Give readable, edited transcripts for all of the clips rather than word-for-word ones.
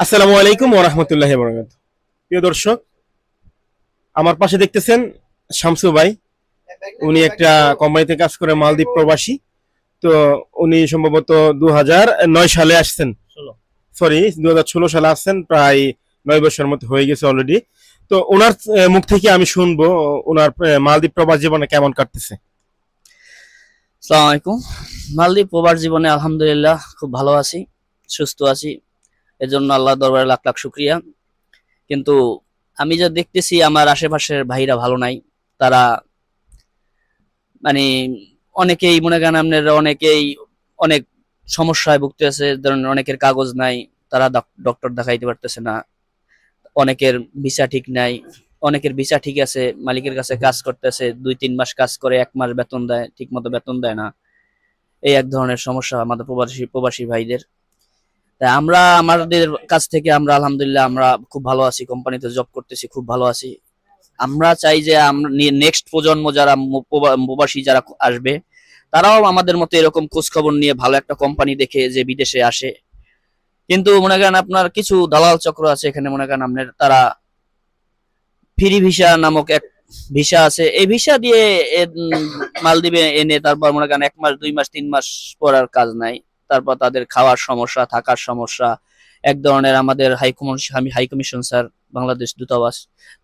আসসালামু আলাইকুম ওয়া রাহমাতুল্লাহি ওয়া বারাকাতুহু। প্রিয় দর্শক, আমার পাশে দেখতেছেন শামসু ভাই। উনি একটা কোম্পানিতে কাজ করে, মালদ্বীপ প্রবাসী। তো উনি সম্ভবত 2009 সালে আসছেন, সরি 2016 সালে আসছেন, প্রায় 9 বছর মতো হয়ে গেছে অলরেডি। তো ওনার মুখ থেকে আমি শুনবো ওনার মালদ্বীপ প্রবাস জীবনে কেমন কাটতেছে। আসসালামু আলাইকুম। মালদ্বীপ প্রবাস জীবনে আলহামদুলিল্লাহ খুব ভালো আছি, সুস্থ আছি। এজন্য আল্লাহর দরবারে লাখ লাখ শুকরিয়া। কিন্তু আমি যা দেখতেছি আমার আশেপাশের ভাইরা ভালো নাই। তারা মানে অনেকেই মনে করেন আপনার অনেকেই অনেক সমস্যায় ভুগতেছে। ধরেন অনেকের কাগজ নাই, তারা ডক্টর দেখাইতে পারতেছে না। অনেকের ভিসা ঠিক নাই, অনেকের ভিসা ঠিক আছে, মালিকের কাছে কাজ করতেছে, 2-3 মাস কাজ করে 1 মাস বেতন দেয়, ঠিক মতো বেতন দেয় না। এই এক ধরনের সমস্যা আমাদের প্রবাসী প্রবাসী ভাইদের। তাই আমরা আমাদের কাছ থেকে আমরা আলহামদুলিল্লাহ আমরা খুব ভালো আছি, কোম্পানিতে জব করতেছি, খুব ভালো আছি। আমরা চাই যে আমরা নেক্সট প্রজন্ম যারা প্রবাসী যারা আসবে, তারাও আমাদের মতো এরকম খোঁজ খবর নিয়ে ভালো একটা কোম্পানি দেখে যে বিদেশে আসে। কিন্তু মনে করেন আপনার কিছু দালাল চক্র আছে এখানে, মনে করেন আপনার তারা ফ্রি ভিসা নামক এক ভিসা আছে, এই ভিসা দিয়ে মালদ্বীপে এনে তারপর মনে করেন 1 মাস 2 মাস 3 মাস পর আর কাজ নাই। তারপর তাদের খাওয়ার সমস্যা, থাকার সমস্যা। এক ধরনের আমাদের হাই কমিশন স্যার, বাংলাদেশ দূতাবাস,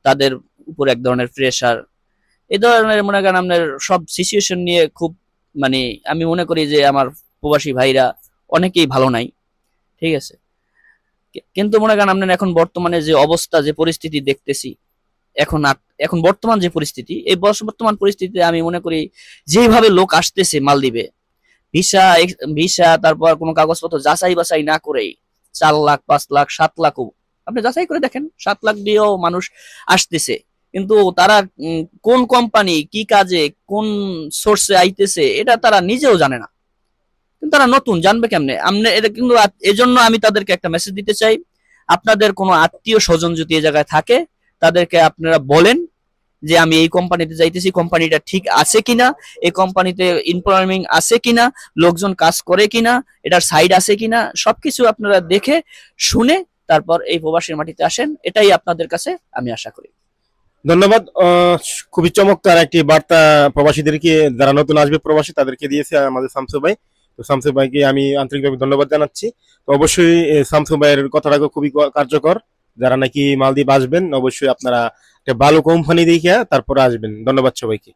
তাদের উপর এক ধরনের প্রেশার। এই ধরনের মনে করেন আপনার সব সিচুয়েশন নিয়ে খুব মানে আমি মনে করি যে আমার প্রবাসী ভাইরা অনেকেই ভালো নাই। ঠিক আছে, কিন্তু মনে করেন আপনার এখন বর্তমানে যে অবস্থা, যে পরিস্থিতি দেখতেছি, এখন এখন বর্তমান যে পরিস্থিতি, এই বর্তমান পরিস্থিতিতে আমি মনে করি যেভাবে লোক আসতেছে মালদ্বীপে ভিসা ভিসা তারপর কোনো কাগজপত্র যাচাই বাছাই না করেই 4 লাখ 5 লাখ 7 লাখও আপনি যাচাই করে দেখেন, 7 লাখ দিয়েও মানুষ আসতেছে। কিন্তু তারা কোন কোম্পানি কি কাজে কোন সোর্সে আইতেছে এটা তারা নিজেও জানে না। কিন্তু তারা নতুন, জানবে কেমনে আমনে এটা। কিন্তু এজন্য আমি তাদেরকে একটা মেসেজ দিতে চাই, আপনাদের কোনো আত্মীয় স্বজন যদি এই জায়গায় থাকে, তাদেরকে আপনারা বলেন যে আমি এই কোম্পানিতে যাইতেছি, কোম্পানিটা ঠিক আছে কিনা, এই কোম্পানিতে এমপ্লয়মেন্ট আছে কিনা, লোকজন কাজ করে কিনা, এটার সাইড আছে কিনা, সবকিছু আপনারা দেখে শুনে তারপর এই প্রবাসীর মাটিতে আসেন। এটাই আপনাদের কাছে আমি আশা করি। ধন্যবাদ। খুবই চমৎকার একটি বার্তা প্রবাসীদেরকে, যারা নতুন আসবে প্রবাসী, তাদেরকে দিয়েছে আমাদের শামসু ভাই। তো শামসু ভাইকে আমি আন্তরিকভাবে ধন্যবাদ জানাচ্ছি। তো অবশ্যই শামসু ভাইয়ের কথাটা খুবই কার্যকর। যারা নাকি মালদ্বীপ আসবেন, অবশ্যই আপনারা একটা ভালো কোম্পানি দেখে তারপরে আসবেন। ধন্যবাদ সবাইকে।